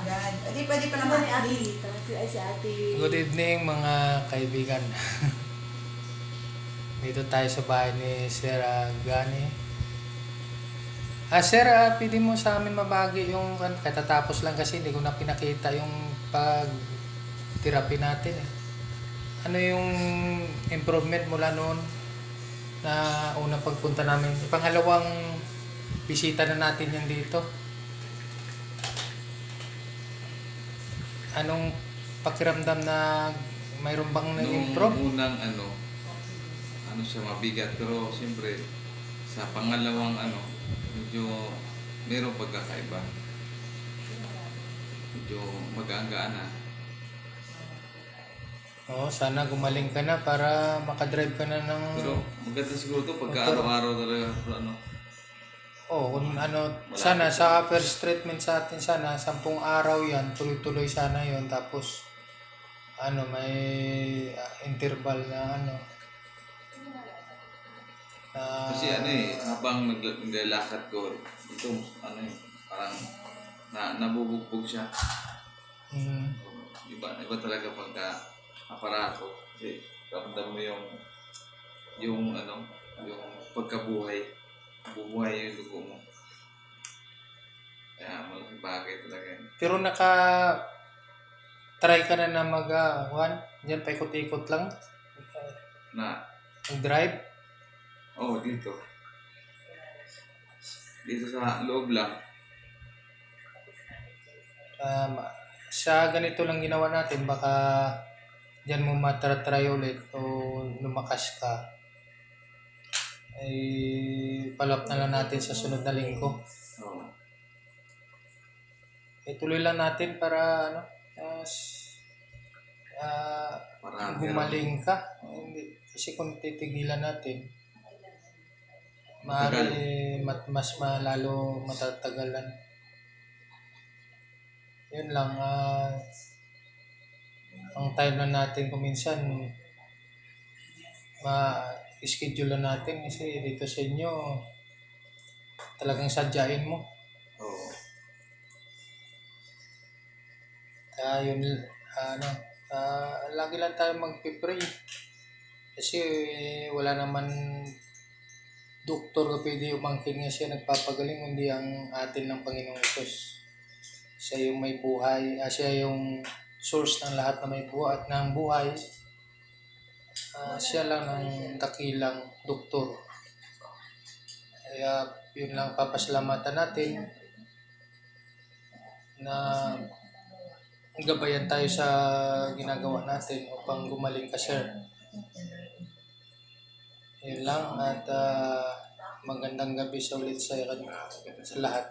agad. O di pwede pa naman Ni ate dito. Si ate. Good evening mga kaibigan. Dito tayo sa bahay ni Sir Gani. Sir, pwede mo sa amin mabagi yung katatapos lang kasi hindi ko na pinakita yung pag-therapy natin eh. Ano yung improvement mula noon na unang pagpunta namin? Pangalawang bisita na natin yan dito. Anong pakiramdam na mayroon bang na-improve? Nung unang ano siya mabigat, pero siyempre sa pangalawang medyo mayroong pagkakaiba. Medyo mag-aanggaan na. Sana gumaling ka na para makadrive ka na ng... Pero maganda siguro to pagka araw-araw talaga kung sana sa first treatment sa atin sana, 10 araw yan, tuloy-tuloy sana yon. Tapos, may interval na kasi habang naglalakad ko, ito parang nabubugbog siya. Iba talaga pagka aparato. Kasi ramdam mo yung pagkabuhay. Bubuhay yung dugo mo. Kaya malaking bagay talaga yun. Pero try ka na diyan paikot-ikot lang? Mag-drive? Dito. Dito sa loob lang. Sa ganito lang ginawa natin, baka diyan mo matry ulit o lumakas ka. Follow up na lang natin sa sunod na linggo. Tuloy lang natin para gumaling ka. Kasi kung titigilan natin, maaari mas malalo matatagalan. Yun lang. Ang time na natin kuminsan, schedule na natin kasi dito sa inyo, talagang sadyain mo. Yun, lagi lang tayo mag-pray. Kasi wala naman doktor na pwede umangkin nga siya nagpapagaling, kundi ang atin ng Panginoong Diyos. Siya yung may buhay, siya yung source ng lahat na may buhay at ng buhay. Siya lang ang dakilang doktor. Kaya yun lang papasalamatan natin na gabayan tayo sa ginagawa natin upang gumaling ka, sir. Yun lang at magandang gabi sa ulit sa lahat.